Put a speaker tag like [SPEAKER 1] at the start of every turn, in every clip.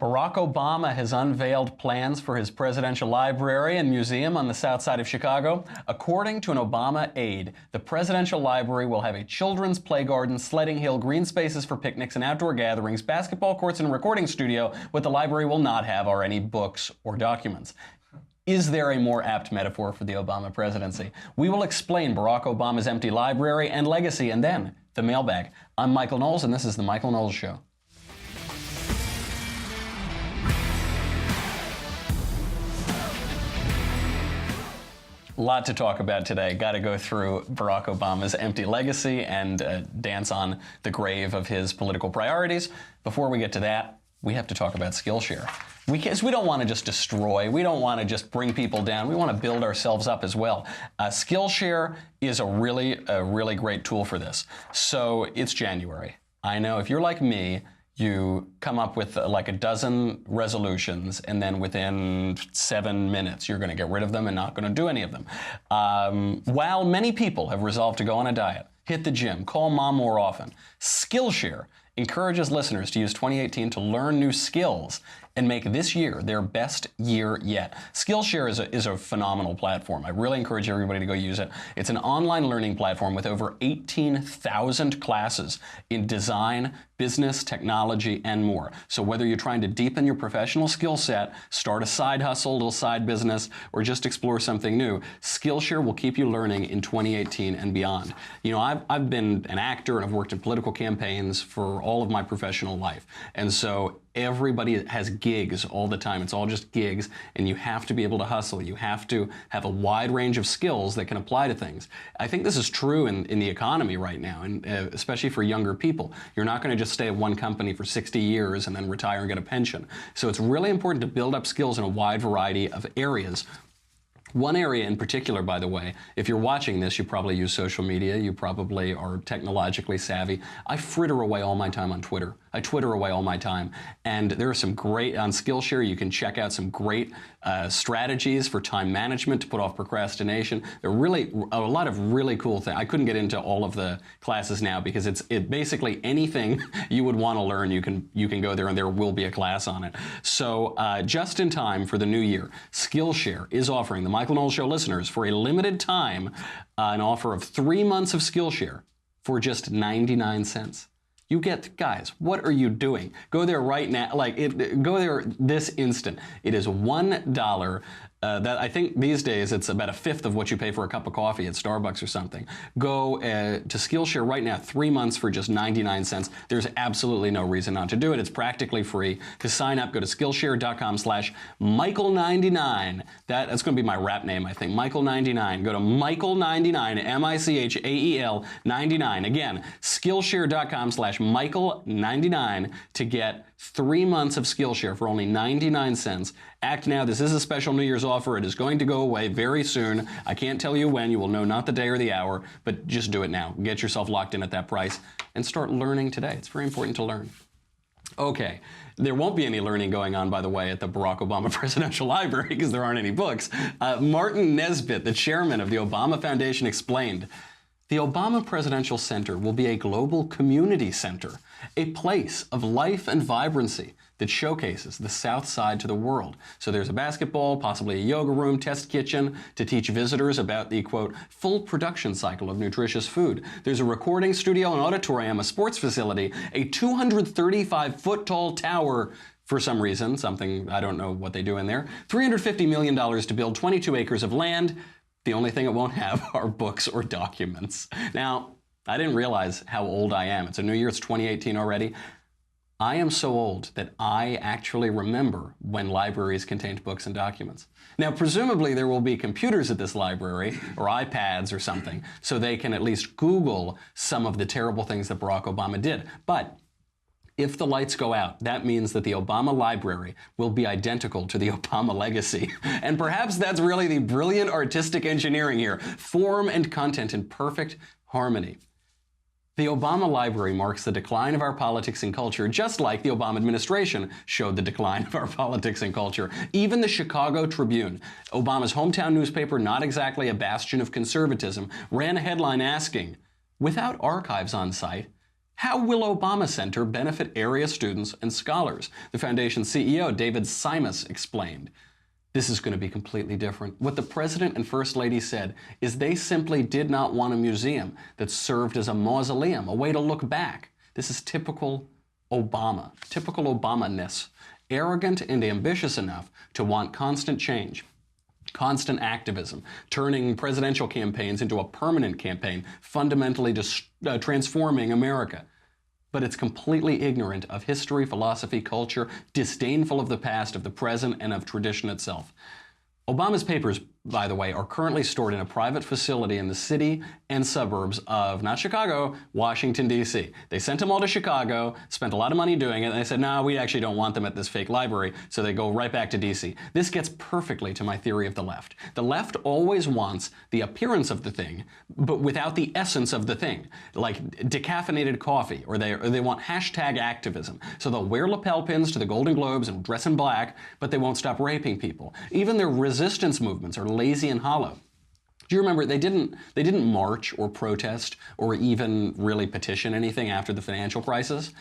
[SPEAKER 1] Barack Obama has unveiled plans for his presidential library and museum on the south side of Chicago. According to an Obama aide, the presidential library will have a children's play garden, sledding hill, green spaces for picnics and outdoor gatherings, basketball courts, and a recording studio. What the library will not have are any books or documents. Is there a more apt metaphor for the Obama presidency? We will explain Barack Obama's empty library and legacy, and then the mailbag. I'm Michael Knowles, and this is The Michael Knowles Show. A lot to talk about today. Got to go through Barack Obama's empty legacy and dance on the grave of his political priorities. Before we get to that, we have to talk about Skillshare. We don't want to just destroy. We don't want to just bring people down. We want to build ourselves up as well. Skillshare is a really great tool for this. So it's January. I know if you're like me, you come up with like a dozen resolutions, and then within 7 minutes, you're going to get rid of them and not going to do any of them. While many people have resolved to go on a diet, hit the gym, call mom more often, Skillshare encourages listeners to use 2018 to learn new skills and make this year their best year yet. Skillshare is a phenomenal platform. I really encourage everybody to go use it. It's an online learning platform with over 18,000 classes in design, business, technology, and more. So whether you're trying to deepen your professional skill set, start a side hustle, little side business, or just explore something new, Skillshare will keep you learning in 2018 and beyond. You know, I've been an actor and I've worked in political campaigns for all of my professional life. And so everybody has gigs all the time. It's all just gigs, and you have to be able to hustle. You have to have a wide range of skills that can apply to things. I think this is true in the economy right now, and especially for younger people. You're not going to just stay at one company for 60 years and then retire and get a pension. So it's really important to build up skills in a wide variety of areas. One area in particular, by the way, if you're watching this, you probably use social media, you probably are technologically savvy. I fritter away all my time on Twitter. I Twitter away all my time. And there are some great, on Skillshare, you can check out some great strategies for time management to put off procrastination. There are really a lot of really cool things. I couldn't get into all of the classes now because it's basically anything you would want to learn, you can go there and there will be a class on it. So just in time for the new year, Skillshare is offering the Michael Knowles Show listeners for a limited time an offer of 3 months of Skillshare for just 99 cents. You get, guys, what are you doing? Go there right now, go there this instant. It is $1. That I think these days it's about a fifth of what you pay for a cup of coffee at Starbucks or something. Go to Skillshare right now, 3 months for just 99 cents. There's absolutely no reason not to do it. It's practically free. To sign up, go to Skillshare.com/Michael99. That's going to be my rap name, I think. Michael99. Go to Michael99, MICHAEL 99. Again, Skillshare.com/Michael99 to get 3 months of Skillshare for only 99 cents. Act now. This is a special New Year's offer. It is going to go away very soon. I can't tell you when. You will know not the day or the hour, but just do it now. Get yourself locked in at that price and start learning today. It's very important to learn. Okay, there won't be any learning going on, by the way, at the Barack Obama Presidential Library because there aren't any books. Martin Nesbitt, the chairman of the Obama Foundation, explained, "The Obama Presidential Center will be a global community center, a place of life and vibrancy that showcases the South Side to the world." So there's a basketball, possibly a yoga room, test kitchen to teach visitors about the, quote, full production cycle of nutritious food. There's a recording studio, an auditorium, a sports facility, a 235-foot tall tower, for some reason, something, I don't know what they do in there, $350 million to build 22 acres of land. The only thing it won't have are books or documents. Now, I didn't realize how old I am. It's a new year, it's 2018 already. I am so old that I actually remember when libraries contained books and documents. Now, presumably there will be computers at this library, or iPads or something, so they can at least Google some of the terrible things that Barack Obama did. But if the lights go out, that means that the Obama library will be identical to the Obama legacy. And perhaps that's really the brilliant artistic engineering here. Form and content in perfect harmony. The Obama Library marks the decline of our politics and culture, just like the Obama administration showed the decline of our politics and culture. Even the Chicago Tribune, Obama's hometown newspaper, not exactly a bastion of conservatism, ran a headline asking, "Without archives on site, How will Obama Center benefit area students and scholars? The foundation's CEO, David Simas, explained. This is going to be completely different. What the president and first lady said is they simply did not want a museum that served as a mausoleum, a way to look back. This is typical Obama, typical Obama-ness. Arrogant and ambitious enough to want constant change, constant activism, turning presidential campaigns into a permanent campaign, fundamentally transforming America. But it's completely ignorant of history, philosophy, culture, disdainful of the past, of the present, and of tradition itself. Obama's papers, by the way, are currently stored in a private facility in the city and suburbs of, not Chicago, Washington, D.C. They sent them all to Chicago, spent a lot of money doing it, and they said, no, we actually don't want them at this fake library, so they go right back to D.C. This gets perfectly to my theory of the left. The left always wants the appearance of the thing, but without the essence of the thing, like decaffeinated coffee, or they want hashtag activism. So they'll wear lapel pins to the Golden Globes and dress in black, but they won't stop raping people. Even their resistance movements are lazy and hollow. Do you remember they didn't march or protest or even really petition anything after the financial crisis?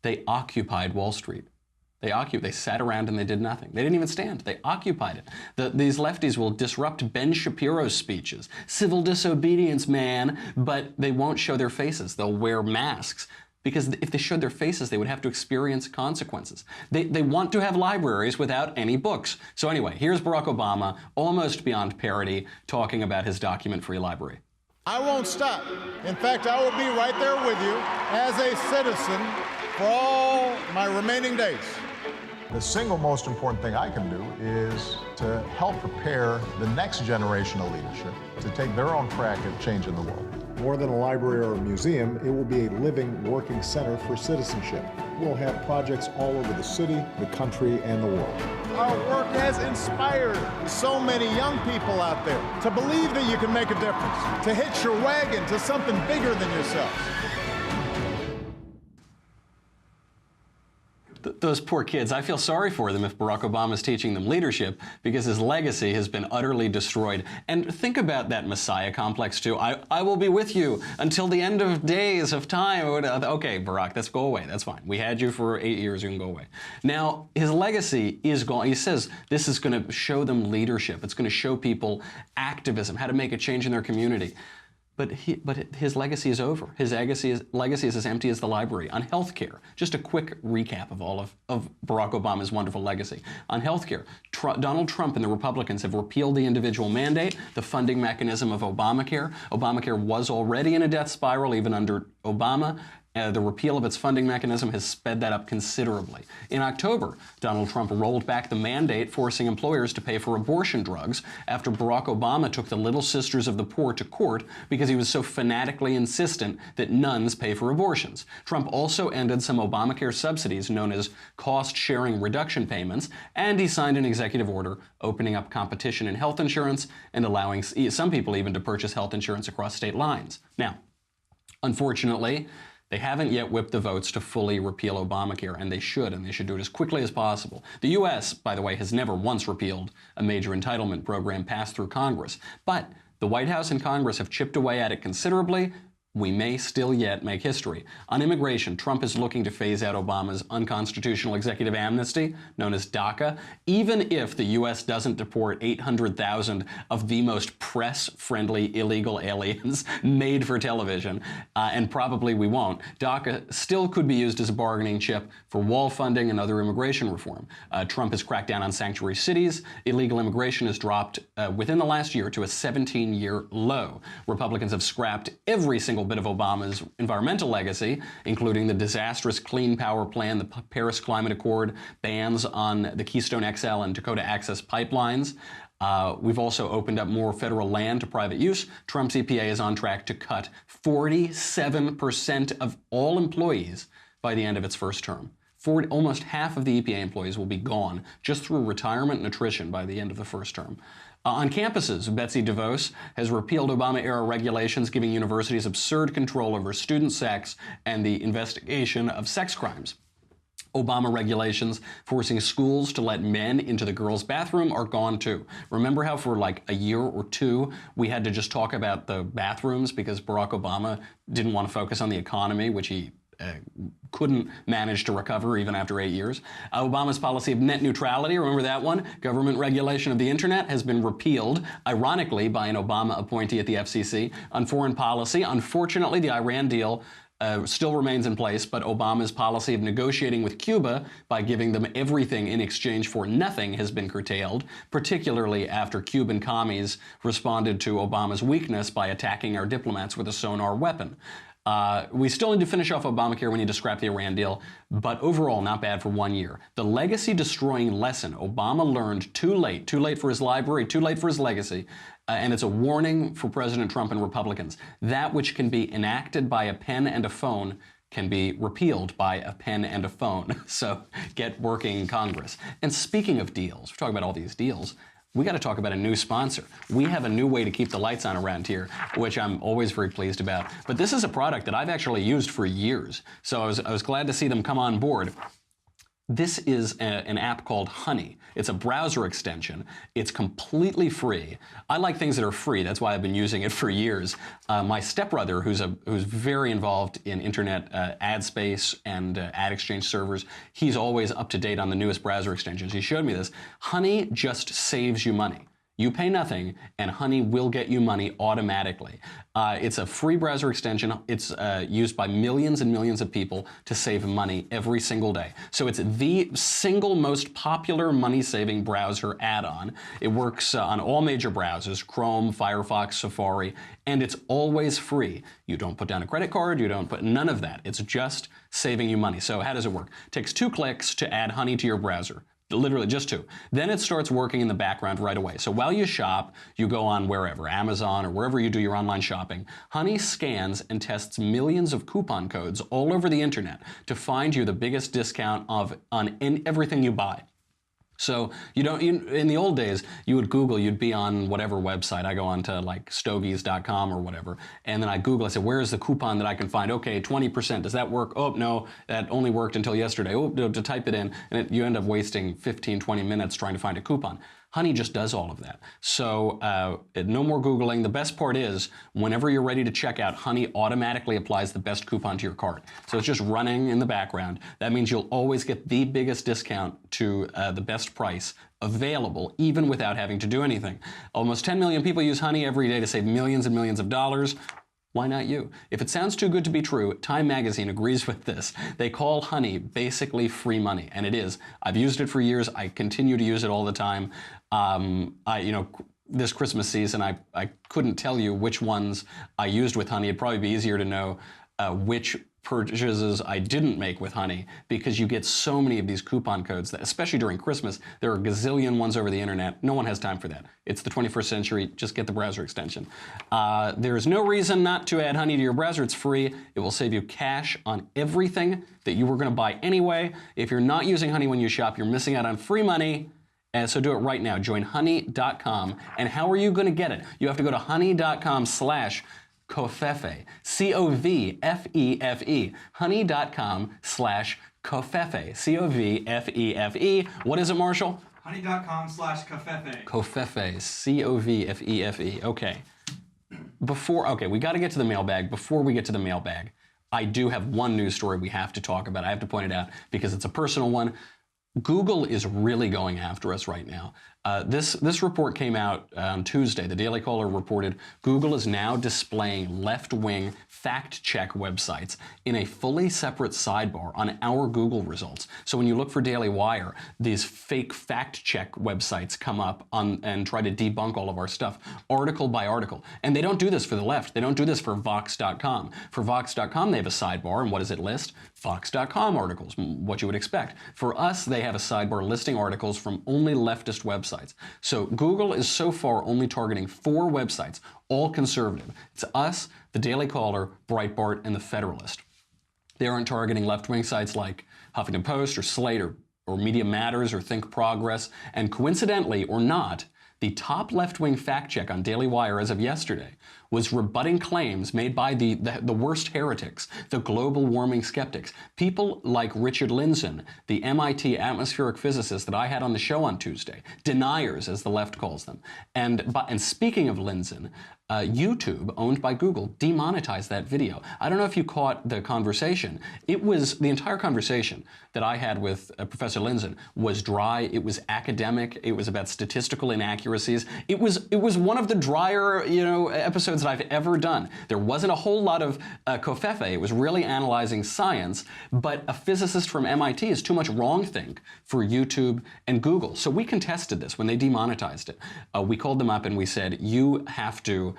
[SPEAKER 1] They occupied Wall Street. They sat around and they did nothing. They didn't even stand. They occupied it. These lefties will disrupt Ben Shapiro's speeches. Civil disobedience, man. But they won't show their faces. They'll wear masks. Because if they showed their faces, they would have to experience consequences. They want to have libraries without any books. So anyway, here's Barack Obama, almost beyond parody, talking about his document-free library.
[SPEAKER 2] I won't stop. In fact, I will be right there with you as a citizen for all my remaining days.
[SPEAKER 3] The single most important thing I can do is to help prepare the next generation of leadership to take their own crack at changing the world.
[SPEAKER 4] More than a library or a museum, it will be a living, working center for citizenship. We'll have projects all over the city, the country, and the world.
[SPEAKER 2] Our work has inspired so many young people out there to believe that you can make a difference, to hitch your wagon to something bigger than yourself.
[SPEAKER 1] Those poor kids, I feel sorry for them if Barack Obama is teaching them leadership, because his legacy has been utterly destroyed. And think about that Messiah complex too. I will be with you until the end of days of time. Okay, Barack, let's go away. That's fine. We had you for 8 years. You can go away. Now, his legacy is gone. He says this is going to show them leadership. It's going to show people activism, how to make a change in their community. But his legacy is over. His legacy is as empty as the library. On healthcare, just a quick recap of all of Barack Obama's wonderful legacy. On healthcare, Donald Trump and the Republicans have repealed the individual mandate, the funding mechanism of Obamacare. Obamacare was already in a death spiral even under Obama. The repeal of its funding mechanism has sped that up considerably. In October, Donald Trump rolled back the mandate forcing employers to pay for abortion drugs after Barack Obama took the Little Sisters of the Poor to court because he was so fanatically insistent that nuns pay for abortions. Trump also ended some Obamacare subsidies known as cost-sharing reduction payments, and he signed an executive order opening up competition in health insurance and allowing some people even to purchase health insurance across state lines. Now, unfortunately, they haven't yet whipped the votes to fully repeal Obamacare, and they should do it as quickly as possible. The U.S., by the way, has never once repealed a major entitlement program passed through Congress, but the White House and Congress have chipped away at it considerably. We may still yet make history. On immigration, Trump is looking to phase out Obama's unconstitutional executive amnesty, known as DACA, even if the U.S. doesn't deport 800,000 of the most press-friendly illegal aliens made for television, and probably we won't. DACA still could be used as a bargaining chip for wall funding and other immigration reform. Trump has cracked down on sanctuary cities. Illegal immigration has dropped within the last year to a 17-year low. Republicans have scrapped every single bit of Obama's environmental legacy, including the disastrous Clean Power Plan, the Paris Climate Accord, bans on the Keystone XL and Dakota Access pipelines. We've also opened up more federal land to private use. Trump's EPA is on track to cut 47% of all employees by the end of its first term. Almost half of the EPA employees will be gone just through retirement and attrition by the end of the first term. On campuses, Betsy DeVos has repealed Obama-era regulations giving universities absurd control over student sex and the investigation of sex crimes. Obama regulations forcing schools to let men into the girls' bathroom are gone too. Remember how for like a year or two we had to just talk about the bathrooms because Barack Obama didn't want to focus on the economy, which he couldn't manage to recover even after 8 years. Obama's policy of net neutrality, remember that one? Government regulation of the internet has been repealed, ironically, by an Obama appointee at the FCC. On foreign policy, unfortunately, the Iran deal still remains in place, but Obama's policy of negotiating with Cuba by giving them everything in exchange for nothing has been curtailed, particularly after Cuban commies responded to Obama's weakness by attacking our diplomats with a sonar weapon. We still need to finish off Obamacare. We need to scrap the Iran deal, but overall, not bad for 1 year. The legacy-destroying lesson Obama learned too late for his library, too late for his legacy, and it's a warning for President Trump and Republicans. That which can be enacted by a pen and a phone can be repealed by a pen and a phone. So get working, Congress. And speaking of deals, we're talking about all these deals, we got to talk about a new sponsor. We have a new way to keep the lights on around here, which I'm always very pleased about. But this is a product that I've actually used for years, so I was glad to see them come on board. This is an app called Honey. It's a browser extension. It's completely free. I like things that are free. That's why I've been using it for years. My stepbrother, who's very involved in internet ad space and ad exchange servers, he's always up to date on the newest browser extensions. He showed me this. Honey just saves you money. You pay nothing, and Honey will get you money automatically. It's a free browser extension. It's used by millions and millions of people to save money every single day. So it's the single most popular money-saving browser add-on. It works on all major browsers, Chrome, Firefox, Safari, and it's always free. You don't put down a credit card, you don't put none of that. It's just saving you money. So how does it work? It takes 2 clicks to add Honey to your browser. Literally just 2. Then it starts working in the background right away. So while you shop, you go on wherever, Amazon or wherever you do your online shopping. Honey scans and tests millions of coupon codes all over the internet to find you the biggest discount on everything you buy. So in the old days, you would Google, you'd be on whatever website. I go on to like stogies.com or whatever, and then I Google, I say, where's the coupon that I can find? Okay, 20%, does that work? Oh, no, that only worked until yesterday. Oh, to type it in, and you end up wasting 15, 20 minutes trying to find a coupon. Honey just does all of that. So no more Googling. The best part is, whenever you're ready to check out, Honey automatically applies the best coupon to your cart. So it's just running in the background. That means you'll always get the biggest discount to the best price available, even without having to do anything. Almost 10 million people use Honey every day to save millions and millions of dollars. Why not you? If it sounds too good to be true, Time Magazine agrees with this. They call Honey basically free money, and it is. I've used it for years. I continue to use it all the time. This Christmas season, I couldn't tell you which ones I used with Honey. It'd probably be easier to know which purchases I didn't make with Honey, because you get so many of these coupon codes that, especially during Christmas, there are a gazillion ones over the internet. No one has time for that. It's the 21st century. Just get the browser extension. There's no reason not to add Honey to your browser. It's free. It will save you cash on everything that you were going to buy anyway. If you're not using Honey when you shop, you're missing out on free money. And so do it right now. Join honey.com. And how are you going to get it? You have to go to honey.com/Covfefe, C-O-V-F-E-F-E, honey.com/Covfefe, C-O-V-F-E-F-E. What is it, Marshall?
[SPEAKER 5] Honey.com/Covfefe.
[SPEAKER 1] Covfefe, C-O-V-F-E-F-E. Okay. We got to get to the mailbag. Before we get to the mailbag, I do have one news story we have to talk about. I have to point it out because it's a personal one. Google is really going after us right now. This report came out on Tuesday. The Daily Caller reported Google is now displaying left-wing fact-check websites in a fully separate sidebar on our Google results. So when you look for Daily Wire, these fake fact-check websites come up and try to debunk all of our stuff, article by article. And they don't do this for the left. They don't do this for Vox.com. For Vox.com, they have a sidebar, and what does it list? Vox.com articles, what you would expect. For us, they have a sidebar listing articles from only leftist websites. So Google is so far only targeting 4 websites, all conservative. It's us, the Daily Caller, Breitbart, and the Federalist. They aren't targeting left-wing sites like Huffington Post or Slate or Media Matters or Think Progress. And coincidentally or not, the top left-wing fact check on Daily Wire as of yesterday was rebutting claims made by the worst heretics, the global warming skeptics, people like Richard Lindzen, the MIT atmospheric physicist that I had on the show on Tuesday, deniers as the left calls them. And speaking of Lindzen, YouTube, owned by Google, demonetized that video. I don't know if you caught the conversation. It was, the entire conversation that I had with Professor Lindzen was dry, it was academic, it was about statistical inaccuracies. It was one of the drier, episodes that I've ever done. There wasn't a whole lot of covfefe. It was really analyzing science, but a physicist from MIT is too much wrong-think for YouTube and Google. So we contested this when they demonetized it. We called them up and we said, you have to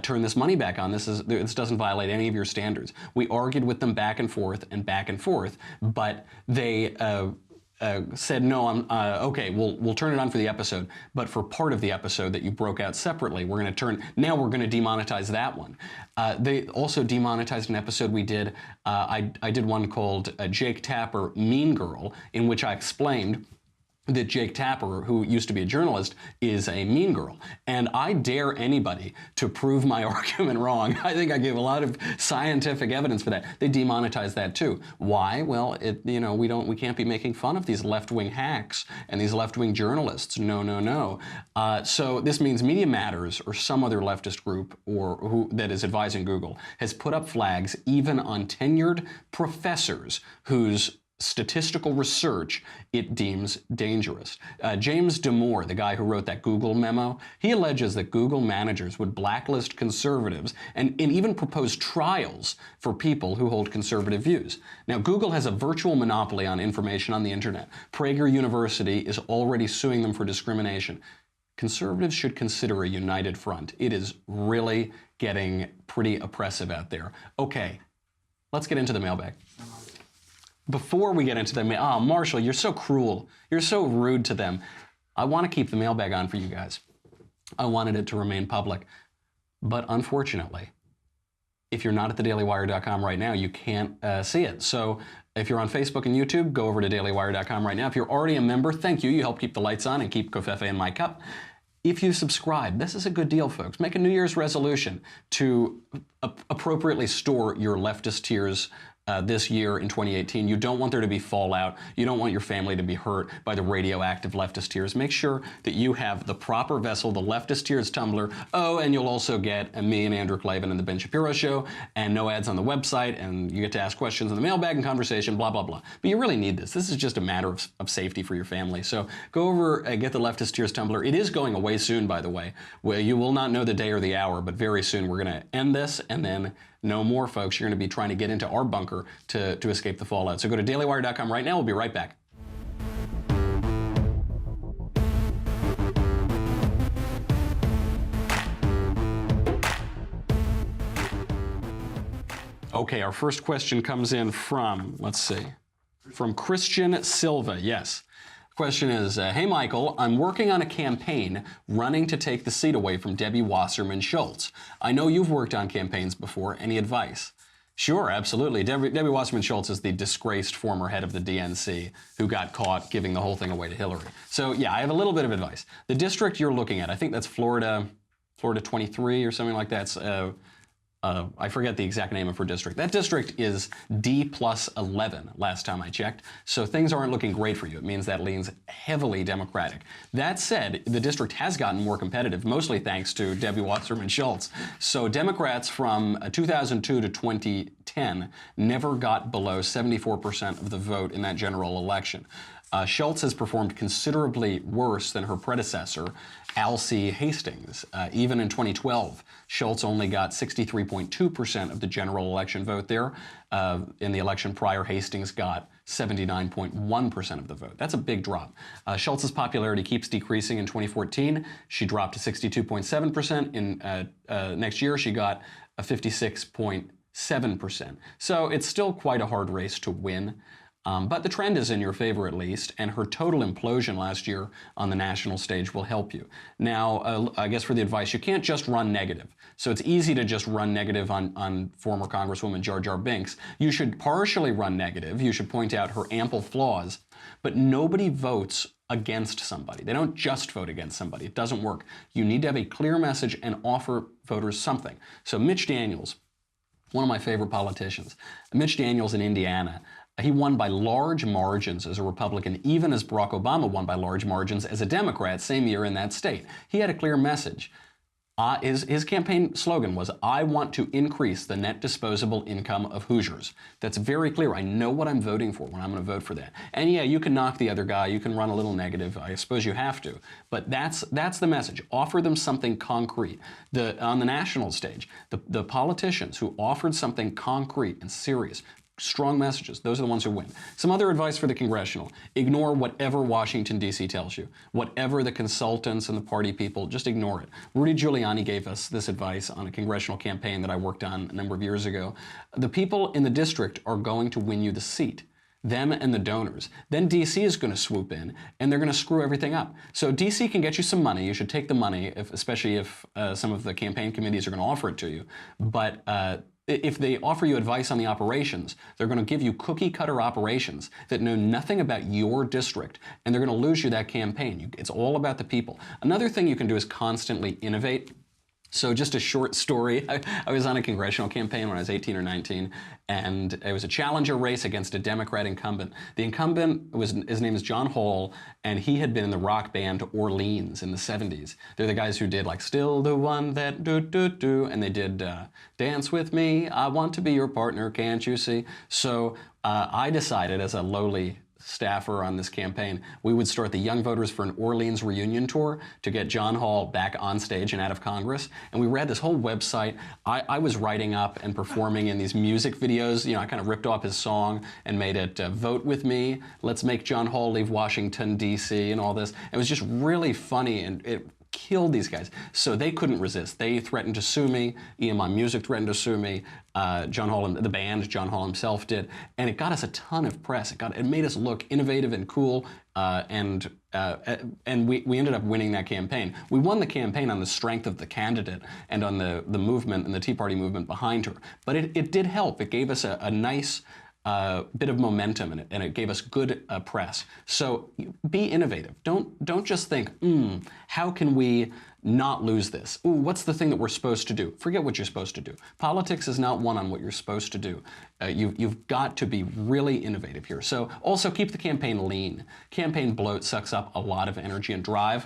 [SPEAKER 1] turn this money back on. This doesn't violate any of your standards. We argued with them back and forth, but they said, no, okay, we'll turn it on for the episode, but for part of the episode that you broke out separately, we're going to demonetize that one. They also demonetized an episode we did. I did one called Jake Tapper, Mean Girl, in which I explained that Jake Tapper, who used to be a journalist, is a mean girl. And I dare anybody to prove my argument wrong. I think I gave a lot of scientific evidence for that. They demonetized that too. Why? Well, we can't be making fun of these left-wing hacks and these left-wing journalists. No. So this means Media Matters or some other leftist group that is advising Google has put up flags even on tenured professors whose statistical research it deems dangerous. James Damore, the guy who wrote that Google memo, he alleges that Google managers would blacklist conservatives and even propose trials for people who hold conservative views. Now, Google has a virtual monopoly on information on the internet. Prager University is already suing them for discrimination. Conservatives should consider a united front. It is really getting pretty oppressive out there. Okay, let's get into the mailbag. Before we get into the Marshall, you're so cruel. You're so rude to them. I want to keep the mailbag on for you guys. I wanted it to remain public. But unfortunately, if you're not at thedailywire.com right now, you can't see it. So if you're on Facebook and YouTube, go over to dailywire.com right now. If you're already a member, thank you. You help keep the lights on and keep covfefe in my cup. If you subscribe, this is a good deal, folks. Make a New Year's resolution to appropriately store your leftist tears this year in 2018. You don't want there to be fallout. You don't want your family to be hurt by the radioactive leftist tears. Make sure that you have the proper vessel, the leftist tears tumbler. Oh, and you'll also get me and Andrew Klavan and the Ben Shapiro Show, and no ads on the website, and you get to ask questions in the mailbag and conversation, blah, blah, blah. But you really need this. This is just a matter of safety for your family. So go over and get the leftist tears tumbler. It is going away soon, by the way. Well, you will not know the day or the hour, but very soon we're going to end this, and then no more, folks. You're going to be trying to get into our bunker to escape the fallout. So go to dailywire.com right now. We'll be right back. Okay, our first question comes in from, from Christian Silva. Yes. Question is, hey Michael, I'm working on a campaign running to take the seat away from Debbie Wasserman Schultz. I know you've worked on campaigns before. Any advice? Sure, absolutely. Debbie Wasserman Schultz is the disgraced former head of the DNC who got caught giving the whole thing away to Hillary. So yeah, I have a little bit of advice. The district you're looking at, I think that's Florida 23 or something like that. I forget the exact name of her district. That district is D+11 last time I checked, so things aren't looking great for you. It means that leans heavily Democratic. That said, the district has gotten more competitive, mostly thanks to Debbie Wasserman Schultz. So Democrats from 2002 to 2010 never got below 74% of the vote in that general election. Schultz has performed considerably worse than her predecessor, Alcee Hastings. Even in 2012, Schultz only got 63.2% of the general election vote there. In the election prior, Hastings got 79.1% of the vote. That's a big drop. Schultz's popularity keeps decreasing in 2014. She dropped to 62.7%. In next year, she got a 56.7%. So it's still quite a hard race to win. But the trend is in your favor at least, and her total implosion last year on the national stage will help you. Now, I guess for the advice, you can't just run negative. So it's easy to just run negative on former Congresswoman Jar Jar Binks. You should partially run negative. You should point out her ample flaws, but nobody votes against somebody. They don't just vote against somebody. It doesn't work. You need to have a clear message and offer voters something. So Mitch Daniels, one of my favorite politicians, Mitch Daniels in Indiana, he won by large margins as a Republican, even as Barack Obama won by large margins as a Democrat same year in that state. He had a clear message. His campaign slogan was, "I want to increase the net disposable income of Hoosiers." That's very clear. I know what I'm voting for when I'm going to vote for that. And yeah, you can knock the other guy. You can run a little negative. I suppose you have to. But that's the message. Offer them something concrete. On the national stage, the politicians who offered something concrete and serious, strong messages, those are the ones who win. Some other advice for the congressional: ignore whatever Washington, D.C. tells you. Whatever the consultants and the party people, just ignore it. Rudy Giuliani gave us this advice on a congressional campaign that I worked on a number of years ago. The people in the district are going to win you the seat. Them and the donors. Then D.C. is going to swoop in, and they're going to screw everything up. So D.C. can get you some money. You should take the money, especially if some of the campaign committees are going to offer it to you. But if they offer you advice on the operations, they're going to give you cookie-cutter operations that know nothing about your district, and they're going to lose you that campaign. It's all about the people. Another thing you can do is constantly innovate. So just a short story. I was on a congressional campaign when I was 18 or 19, and it was a challenger race against a Democrat incumbent. The incumbent, his name is John Hall, and he had been in the rock band Orleans in the 70s. They're the guys who did like "Still the One That Do," and they did "Dance With Me, I Want to Be Your Partner, Can't You See?" So I decided, as a lowly staffer on this campaign, we would start the Young Voters for an Orleans reunion tour to get John Hall back on stage and out of Congress. And we read this whole website. I was writing up and performing in these music videos. You know, I kind of ripped off his song and made it "Vote with me, let's make John Hall leave Washington, D.C." and all this. It was just really funny, and it killed these guys. So they couldn't resist. They threatened to sue me. EMI Music threatened to sue me. John Hall, the band, John Hall himself did. And it got us a ton of press. It made us look innovative and cool. And we ended up winning that campaign. We won the campaign on the strength of the candidate and on the movement and the Tea Party movement behind her. But it did help. It gave us a nice bit of momentum in it, and it gave us good press. So be innovative. Don't just think, how can we not lose this? Ooh, what's the thing that we're supposed to do? Forget what you're supposed to do. Politics is not won on what you're supposed to do. You've got to be really innovative here. So also keep the campaign lean. Campaign bloat sucks up a lot of energy and drive.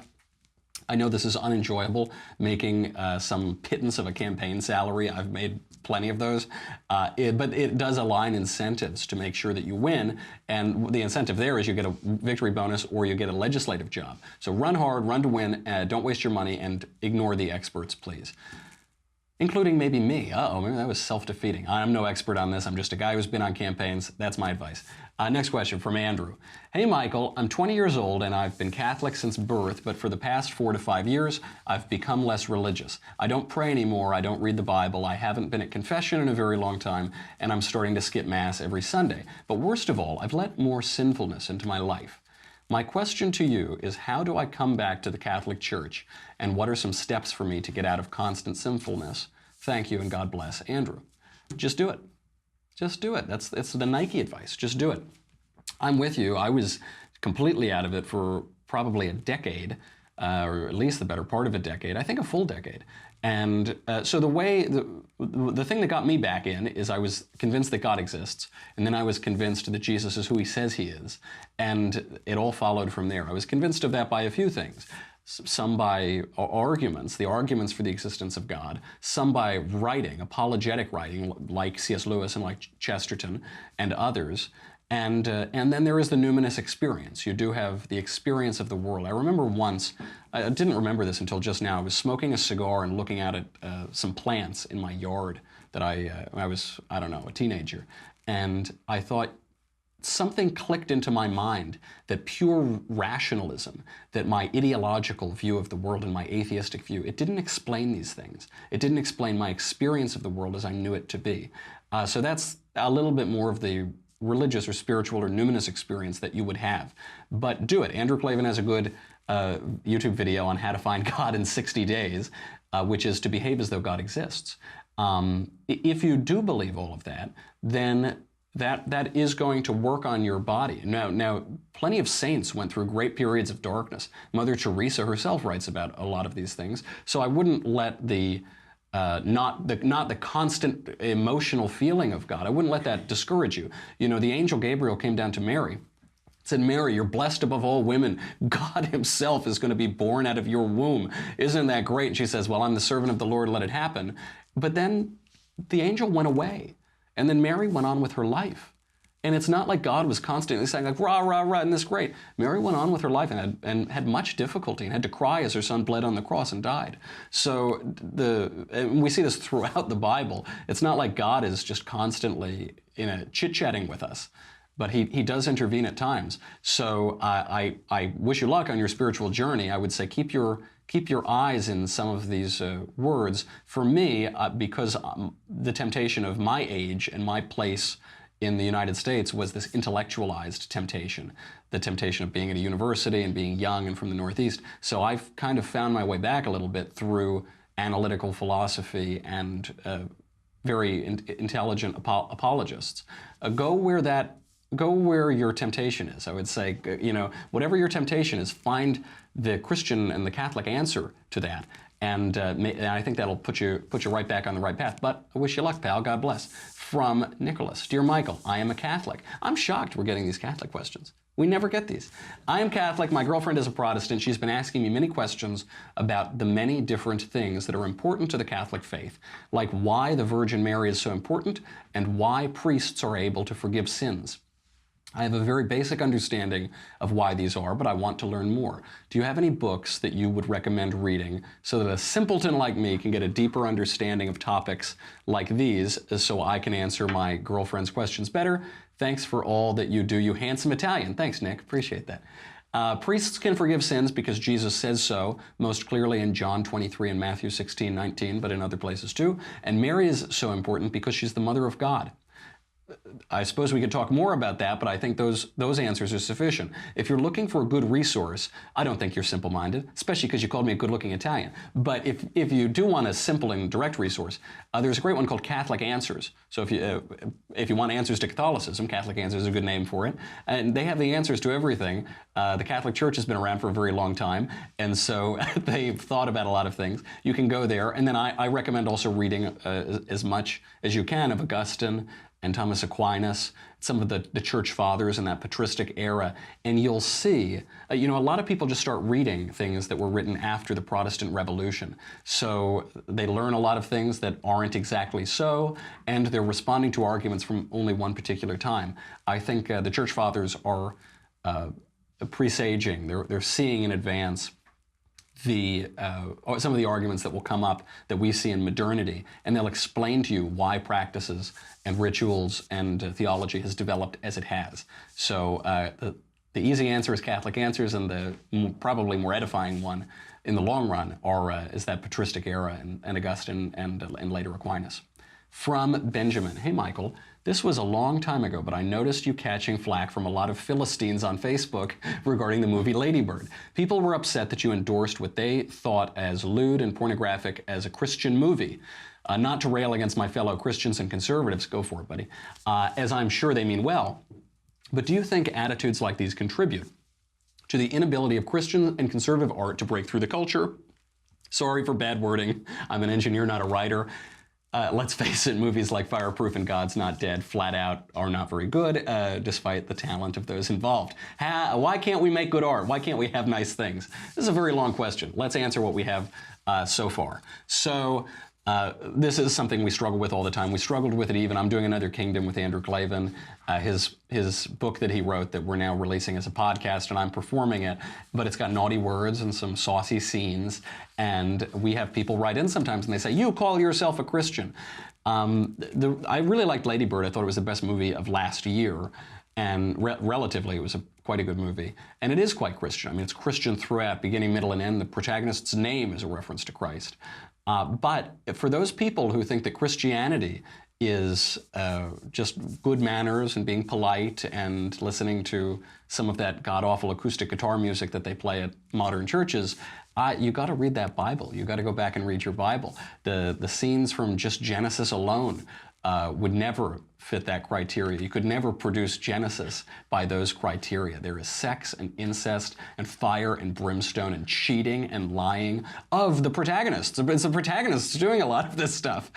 [SPEAKER 1] I know this is unenjoyable, making some pittance of a campaign salary. I've made plenty of those. But it does align incentives to make sure that you win. And the incentive there is you get a victory bonus or you get a legislative job. So run hard, run to win, don't waste your money, and ignore the experts, please. Including maybe me. Maybe that was self-defeating. I'm no expert on this. I'm just a guy who's been on campaigns. That's my advice. Next question from Andrew. Hey, Michael, I'm 20 years old and I've been Catholic since birth, but for the past 4 to 5 years, I've become less religious. I don't pray anymore. I don't read the Bible. I haven't been at confession in a very long time, and I'm starting to skip Mass every Sunday. But worst of all, I've let more sinfulness into my life. My question to you is, how do I come back to the Catholic Church, and what are some steps for me to get out of constant sinfulness? Thank you, and God bless. Andrew. Just do it. Just do it. It's the Nike advice. Just do it. I'm with you. I was completely out of it for probably a decade, or at least the better part of a decade. I think a full decade. And so the thing that got me back in is I was convinced that God exists, and then I was convinced that Jesus is who he says he is, and it all followed from there. I was convinced of that by a few things. Some by arguments, the arguments for the existence of God, some by writing, apologetic writing, like C.S. Lewis and like Chesterton and others. And then there is the numinous experience. You do have the experience of the world. I remember once, I didn't remember this until just now, I was smoking a cigar and looking out at some plants in my yard that I was, I don't know, a teenager. And I thought, something clicked into my mind that pure rationalism, that my ideological view of the world and my atheistic view, it didn't explain these things. It didn't explain my experience of the world as I knew it to be. So that's a little bit more of the religious or spiritual or numinous experience that you would have. But do it. Andrew Klavan has a good YouTube video on how to find God in 60 days, which is to behave as though God exists. If you do believe all of that, then that is going to work on your body. Now, plenty of saints went through great periods of darkness. Mother Teresa herself writes about a lot of these things. So I wouldn't let not the constant emotional feeling of God, I wouldn't let that discourage you. You know, the angel Gabriel came down to Mary said, Mary, you're blessed above all women. God himself is going to be born out of your womb. Isn't that great? And she says, well, I'm the servant of the Lord, let it happen. But then the angel went away. And then Mary went on with her life. And it's not like God was constantly saying, like, rah, rah, rah, and this is great. Mary went on with her life and had much difficulty and had to cry as her son bled on the cross and died. So and we see this throughout the Bible. It's not like God is just constantly chit-chatting with us. But he does intervene at times. So I wish you luck on your spiritual journey. I would say keep your eyes in some of these words. For me, because the temptation of my age and my place in the United States was this intellectualized temptation, the temptation of being at a university and being young and from the Northeast. So I've kind of found my way back a little bit through analytical philosophy and very intelligent apologists. Go where your temptation is. I would say, whatever your temptation is, find the Christian and the Catholic answer to that. And I think that'll put you right back on the right path. But I wish you luck, pal. God bless. From Nicholas. Dear Michael, I am a Catholic. I'm shocked we're getting these Catholic questions. We never get these. I am Catholic. My girlfriend is a Protestant. She's been asking me many questions about the many different things that are important to the Catholic faith, like why the Virgin Mary is so important and why priests are able to forgive sins. I have a very basic understanding of why these are, but I want to learn more. Do you have any books that you would recommend reading so that a simpleton like me can get a deeper understanding of topics like these so I can answer my girlfriend's questions better? Thanks for all that you do, you handsome Italian. Thanks, Nick. Appreciate that. Priests can forgive sins because Jesus says so, most clearly in John 23 and Matthew 16:19, but in other places too. And Mary is so important because she's the mother of God. I suppose we could talk more about that, but I think those answers are sufficient. If you're looking for a good resource, I don't think you're simple-minded, especially because you called me a good-looking Italian. But if you do want a simple and direct resource, there's a great one called Catholic Answers. So if you want answers to Catholicism, Catholic Answers is a good name for it. And they have the answers to everything. The Catholic Church has been around for a very long time, and so they've thought about a lot of things. You can go there. And then I recommend also reading as much as you can of Augustine and Thomas Aquinas, some of the church fathers in that patristic era, and you'll see, a lot of people just start reading things that were written after the Protestant Revolution. So they learn a lot of things that aren't exactly so, and they're responding to arguments from only one particular time. I think the church fathers are presaging, they're seeing in advance some of the arguments that will come up that we see in modernity, and they'll explain to you why practices and rituals and theology has developed as it has. So the easy answer is Catholic Answers, and the probably more edifying one in the long run is that patristic era and Augustine and later Aquinas. From Benjamin. Hey, Michael. This was a long time ago, but I noticed you catching flack from a lot of Philistines on Facebook regarding the movie Lady Bird. People were upset that you endorsed what they thought as lewd and pornographic as a Christian movie. Not to rail against my fellow Christians and conservatives, go for it, buddy, as I'm sure they mean well, but do you think attitudes like these contribute to the inability of Christian and conservative art to break through the culture? Sorry for bad wording. I'm an engineer, not a writer. Let's face it, movies like Fireproof and God's Not Dead flat out are not very good, despite the talent of those involved. Why can't we make good art? Why can't we have nice things? This is a very long question. Let's answer what we have so far. So this is something we struggle with all the time. We struggled with it even. I'm doing Another Kingdom with Andrew Klavan, his book that he wrote that we're now releasing as a podcast, and I'm performing it, but it's got naughty words and some saucy scenes, and we have people write in sometimes and they say, you call yourself a Christian. I really liked Lady Bird. I thought it was the best movie of last year, and relatively it was quite a good movie. And it is quite Christian. I mean, it's Christian throughout, beginning, middle, and end. The protagonist's name is a reference to Christ. But for those people who think that Christianity is just good manners and being polite and listening to some of that god-awful acoustic guitar music that they play at modern churches, you got to read that Bible. You got to go back and read your Bible. The scenes from just Genesis alone would never fit that criteria. You could never produce Genesis by those criteria. There is sex and incest and fire and brimstone and cheating and lying of the protagonists. It's the protagonists doing a lot of this stuff.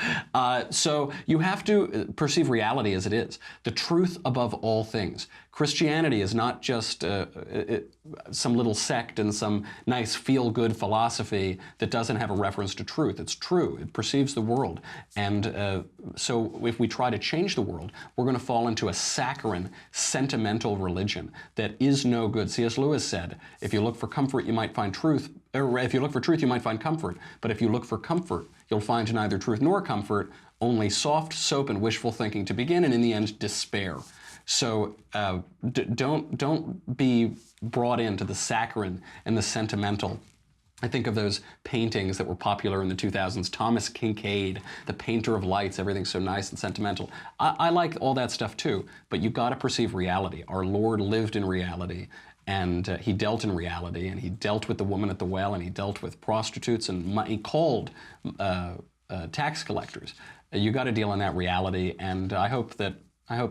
[SPEAKER 1] So you have to perceive reality as it is. The truth above all things. Christianity is not just some little sect and some nice feel-good philosophy that doesn't have a reference to truth. It's true. It perceives the world. And so if we try to change the world, we're going to fall into a saccharine, sentimental religion that is no good. C.S. Lewis said, if you look for comfort, you might find truth. Or if you look for truth, you might find comfort. But if you look for comfort, you'll find neither truth nor comfort, only soft soap and wishful thinking to begin, and in the end, despair. So don't be brought into the saccharine and the sentimental. I think of those paintings that were popular in the 2000s. Thomas Kincaid, the painter of lights, everything's so nice and sentimental. I like all that stuff too, but you've got to perceive reality. Our Lord lived in reality, and he dealt in reality, and he dealt with the woman at the well, and he dealt with prostitutes, and he called tax collectors. You got to deal in that reality, and I hope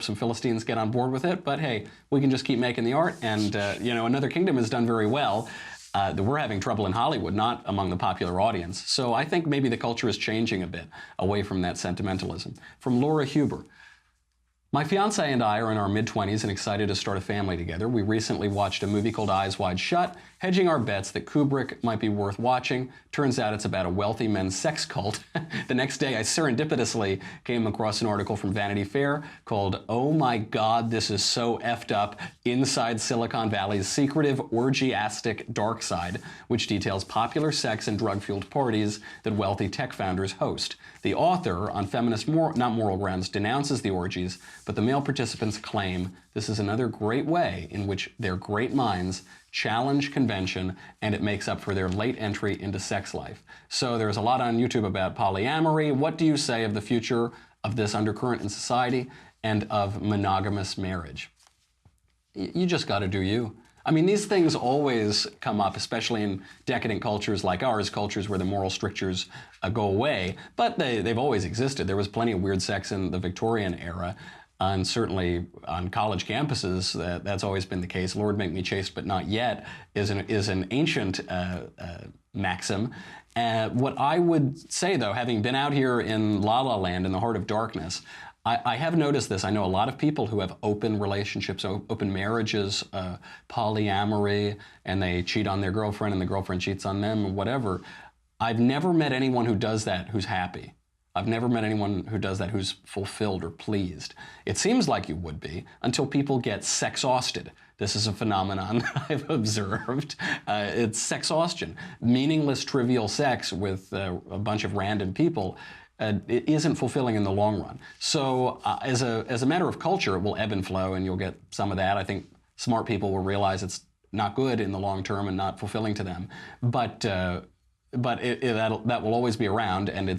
[SPEAKER 1] some Philistines get on board with it, but hey, we can just keep making the art, and Another Kingdom has done very well. We're having trouble in Hollywood, not among the popular audience. So I think maybe the culture is changing a bit away from that sentimentalism. From Laura Huber. My fiance and I are in our mid-20s and excited to start a family together. We recently watched a movie called Eyes Wide Shut, hedging our bets that Kubrick might be worth watching. Turns out it's about a wealthy men's sex cult. The next day, I serendipitously came across an article from Vanity Fair called "Oh My God, This Is So Effed Up, Inside Silicon Valley's Secretive Orgiastic Dark Side," which details popular sex and drug-fueled parties that wealthy tech founders host. The author, on feminist, not moral grounds, denounces the orgies, but the male participants claim this is another great way in which their great minds challenge convention, and it makes up for their late entry into sex life. So there's a lot on YouTube about polyamory. What do you say of the future of this undercurrent in society and of monogamous marriage? You just got to do you. I mean, these things always come up, especially in decadent cultures like ours, cultures where the moral strictures go away, but they've always existed. There was plenty of weird sex in the Victorian era, and certainly on college campuses, that's always been the case. Lord, make me chaste, but not yet, is an ancient maxim. What I would say, though, having been out here in La La Land, in the heart of darkness, I have noticed this. I know a lot of people who have open relationships, open marriages, polyamory, and they cheat on their girlfriend and the girlfriend cheats on them, or whatever. I've never met anyone who does that who's happy. I've never met anyone who does that who's fulfilled or pleased. It seems like you would be until people get sexhausted. This is a phenomenon I've observed. It's sexhaustion. Meaningless, trivial sex with a bunch of random people. It isn't fulfilling in the long run. So as a matter of culture, it will ebb and flow, and you'll get some of that. I think smart people will realize it's not good in the long term and not fulfilling to them. But that will always be around, and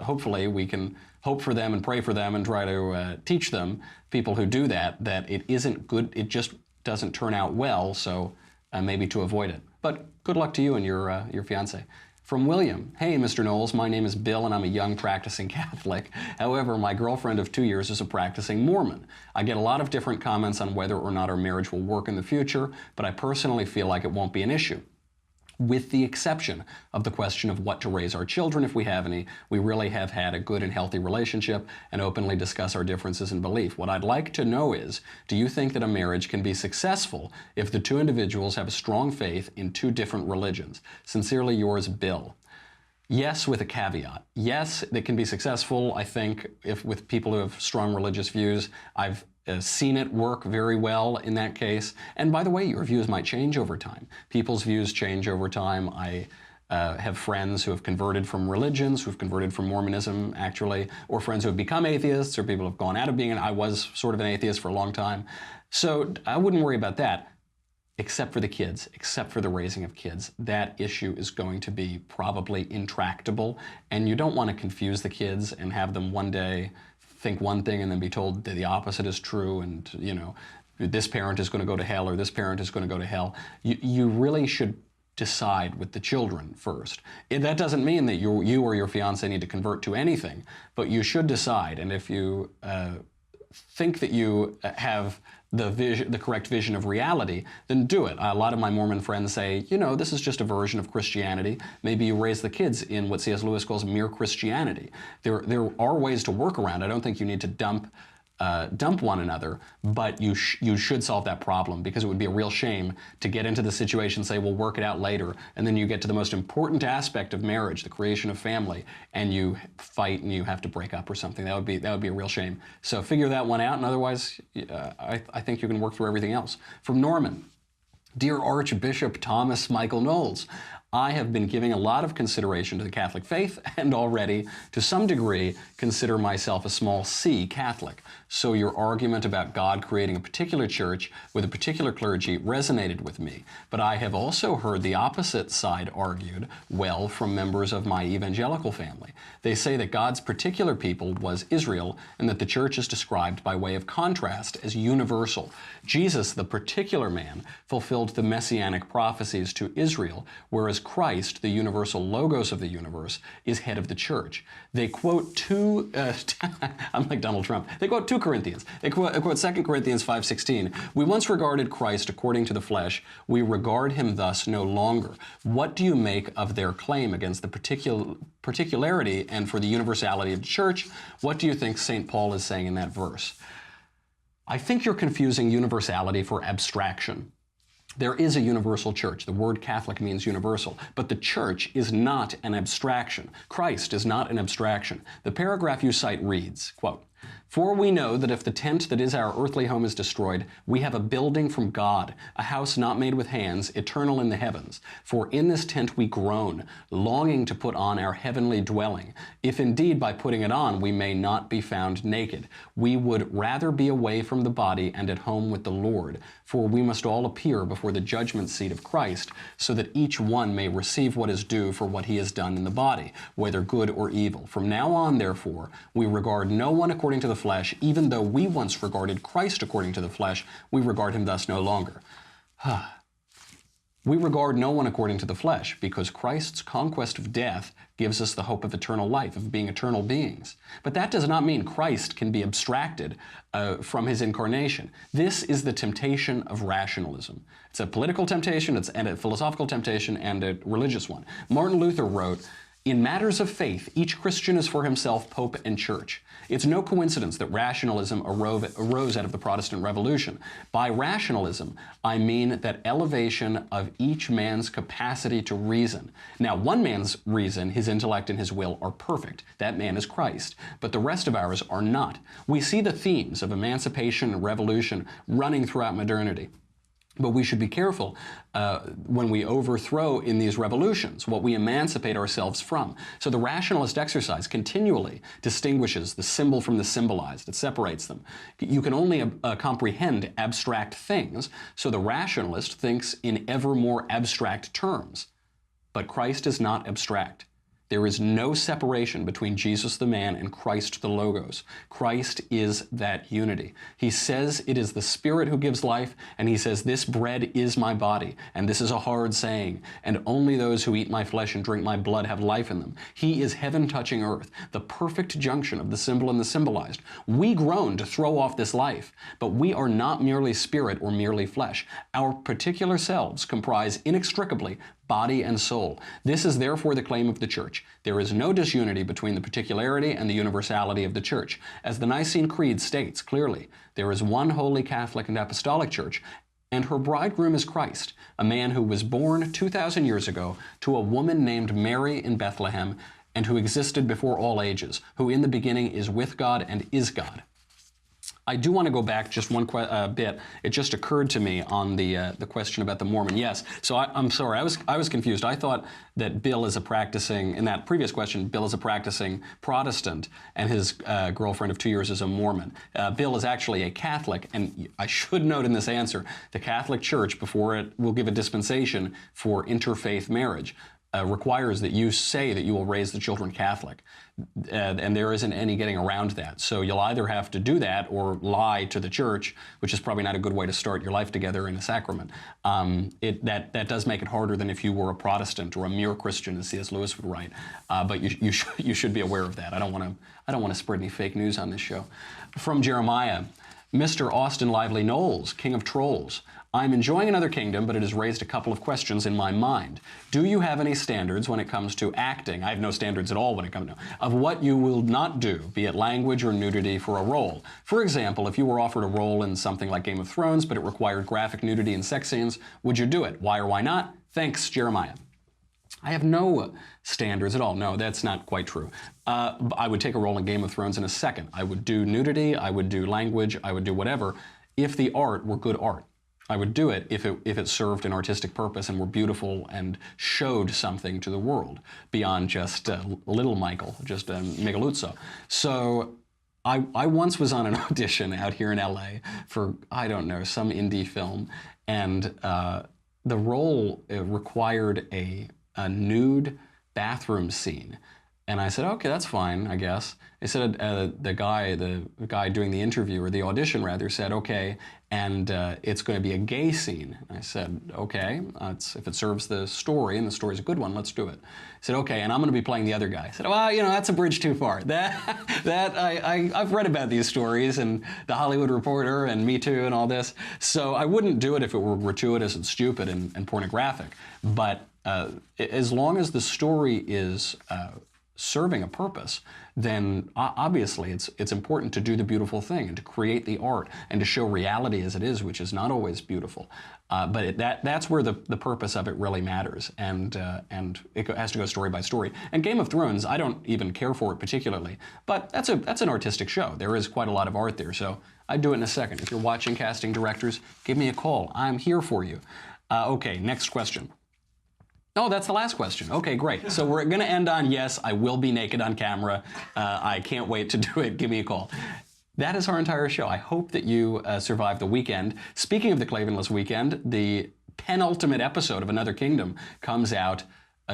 [SPEAKER 1] hopefully we can hope for them and pray for them and try to teach them, people who do that it isn't good. It just doesn't turn out well. So maybe to avoid it. But good luck to you and your fiance. From William, hey, Mr. Knowles, my name is Bill and I'm a young practicing Catholic. However, my girlfriend of 2 years is a practicing Mormon. I get a lot of different comments on whether or not our marriage will work in the future, but I personally feel like it won't be an issue. With the exception of the question of what to raise our children, if we have any, we really have had a good and healthy relationship and openly discuss our differences in belief. What I'd like to know is, do you think that a marriage can be successful if the two individuals have a strong faith in two different religions? Sincerely yours, Bill. Yes, with a caveat. Yes, it can be successful, I think, if with people who have strong religious views. I've seen it work very well in that case. And by the way, your views might change over time. People's views change over time. I have friends who have converted from religions, who've converted from Mormonism, actually, or friends who have become atheists, or people who have gone out of being, I was sort of an atheist for a long time. So I wouldn't worry about that, except for the kids, except for the raising of kids. That issue is going to be probably intractable, and you don't want to confuse the kids and have them one day think one thing and then be told that the opposite is true, and this parent is going to go to hell or this parent is going to go to hell. You really should decide with the children first. That doesn't mean that you or your fiance need to convert to anything, but you should decide. And if you think that you have the correct vision of reality, then do it. A lot of my Mormon friends say, this is just a version of Christianity. Maybe you raise the kids in what C.S. Lewis calls mere Christianity. There are ways to work around. I don't think you need to dump one another, but you should solve that problem, because it would be a real shame to get into the situation and say, we'll work it out later, and then you get to the most important aspect of marriage, the creation of family, and you fight and you have to break up or something. That would be a real shame. So figure that one out, and otherwise, I think you can work through everything else. From Norman: Dear Archbishop Thomas Michael Knowles, I have been giving a lot of consideration to the Catholic faith and already, to some degree, consider myself a small c Catholic. So your argument about God creating a particular church with a particular clergy resonated with me. But I have also heard the opposite side argued well from members of my evangelical family. They say that God's particular people was Israel, and that the church is described by way of contrast as universal. Jesus, the particular man, fulfilled the messianic prophecies to Israel, whereas Christ, the universal logos of the universe, is head of the church. They quote I'm like Donald Trump. They quote 2 Corinthians. They quote 2 Corinthians 5:16. We once regarded Christ according to the flesh. We regard him thus no longer. What do you make of their claim against the particularity and for the universality of the church? What do you think St. Paul is saying in that verse? I think you're confusing universality for abstraction. There is a universal church. The word Catholic means universal, but the church is not an abstraction. Christ is not an abstraction. The paragraph you cite reads, quote, For we know that if the tent that is our earthly home is destroyed, we have a building from God, a house not made with hands, eternal in the heavens. For in this tent we groan, longing to put on our heavenly dwelling. If indeed by putting it on we may not be found naked, we would rather be away from the body and at home with the Lord. For we must all appear before the judgment seat of Christ, so that each one may receive what is due for what he has done in the body, whether good or evil. From now on, therefore, we regard no one according to the flesh. Even though we once regarded Christ according to the flesh, we regard him thus no longer. We regard no one according to the flesh, because Christ's conquest of death gives us the hope of eternal life, of being eternal beings. But that does not mean Christ can be abstracted from his incarnation. This is the temptation of rationalism. It's a political temptation, and a philosophical temptation, and a religious one. Martin Luther wrote, In matters of faith, each Christian is for himself pope and church. It's no coincidence that rationalism arose out of the Protestant Revolution. By rationalism, I mean that elevation of each man's capacity to reason. Now, one man's reason, his intellect and his will, are perfect. That man is Christ. But the rest of ours are not. We see the themes of emancipation and revolution running throughout modernity. But we should be careful when we overthrow in these revolutions what we emancipate ourselves from. So the rationalist exercise continually distinguishes the symbol from the symbolized. It separates them. You can only comprehend abstract things, so the rationalist thinks in ever more abstract terms. But Christ is not abstract. There is no separation between Jesus the man and Christ the Logos. Christ is that unity. He says it is the Spirit who gives life, and he says, this bread is my body, and this is a hard saying, and only those who eat my flesh and drink my blood have life in them. He is heaven touching earth, the perfect junction of the symbol and the symbolized. We groan to throw off this life, but we are not merely spirit or merely flesh. Our particular selves comprise inextricably body and soul. This is therefore the claim of the Church. There is no disunity between the particularity and the universality of the Church. As the Nicene Creed states clearly, there is one holy Catholic and Apostolic Church, and her bridegroom is Christ, a man who was born 2,000 years ago to a woman named Mary in Bethlehem, and who existed before all ages, who in the beginning is with God and is God. I do want to go back just one bit. It just occurred to me on the question about the Mormon. Yes, so I'm sorry, I was confused. I thought that Bill is a practicing, in that previous question, Bill is a practicing Protestant, and his girlfriend of 2 years is a Mormon. Bill is actually a Catholic, and I should note in this answer, the Catholic Church, before it will give a dispensation for interfaith marriage. requires that you say that you will raise the children Catholic. And there isn't any getting around that. So you'll either have to do that or lie to the church, which is probably not a good way to start your life together in a sacrament. That does make it harder than if you were a Protestant or a mere Christian, as C.S. Lewis would write. But you should be aware of that. I don't want to spread any fake news on this show. From Jeremiah, Mr. Austin Lively Knowles, King of Trolls. I'm enjoying Another Kingdom, but it has raised a couple of questions in my mind. Do you have any standards when it comes to acting? I have no standards at all when it comes to of what you will not do, be it language or nudity, for a role. For example, if you were offered a role in something like Game of Thrones, but it required graphic nudity and sex scenes, would you do it? Why or why not? Thanks, Jeremiah. I have no standards at all. No, that's not quite true. I would take a role in Game of Thrones in a second. I would do nudity, I would do language, I would do whatever, if the art were good art. I would do it if it served an artistic purpose and were beautiful and showed something to the world beyond just little Michael, just Micheluzzo. So I once was on an audition out here in LA for, I don't know, some indie film, and the role required a nude bathroom scene. And I said, okay, that's fine, I guess. They said, the guy doing the interview, or the audition rather, said, okay, and it's going to be a gay scene. And I said, okay, if it serves the story, and the story's a good one, let's do it. He said, okay, and I'm going to be playing the other guy. I said, well, that's a bridge too far. I've read about these stories, and The Hollywood Reporter, and Me Too, and all this. So I wouldn't do it if it were gratuitous and stupid and pornographic. But as long as the story is serving a purpose, then obviously it's important to do the beautiful thing and to create the art and to show reality as it is, which is not always beautiful. But that's where the purpose of it really matters, and it has to go story by story. And Game of Thrones, I don't even care for it particularly, but that's an artistic show. There is quite a lot of art there, so I'd do it in a second. If you're watching casting directors, give me a call. I'm here for you. Okay, next question. Oh, that's the last question. Okay, great. So we're going to end on, yes, I will be naked on camera. I can't wait to do it. Give me a call. That is our entire show. I hope that you survived the weekend. Speaking of the Klavanless weekend, the penultimate episode of Another Kingdom comes out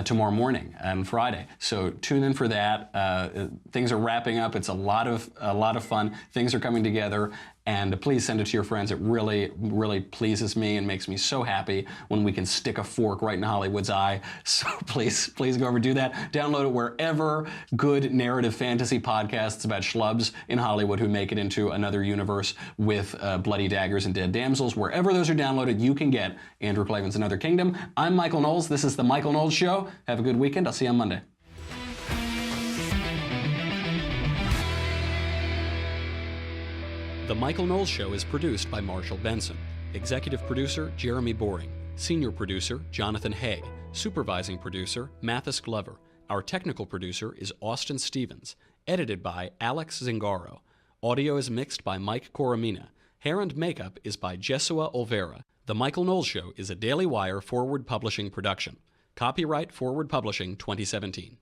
[SPEAKER 1] tomorrow morning on Friday. So tune in for that. Things are wrapping up. It's a lot of fun. Things are coming together. And please send it to your friends. It really, really pleases me and makes me so happy when we can stick a fork right in Hollywood's eye. So please go over and do that. Download it wherever good narrative fantasy podcasts about schlubs in Hollywood who make it into another universe with bloody daggers and dead damsels. Wherever those are downloaded, you can get Andrew Klavan's Another Kingdom. I'm Michael Knowles. This is The Michael Knowles Show. Have a good weekend. I'll see you on Monday. The Michael Knowles Show is produced by Marshall Benson. Executive producer, Jeremy Boring. Senior producer, Jonathan Hay. Supervising producer, Mathis Glover. Our technical producer is Austin Stevens. Edited by Alex Zingaro. Audio is mixed by Mike Coromina. Hair and makeup is by Jesua Olvera. The Michael Knowles Show is a Daily Wire Forward Publishing production. Copyright Forward Publishing 2017.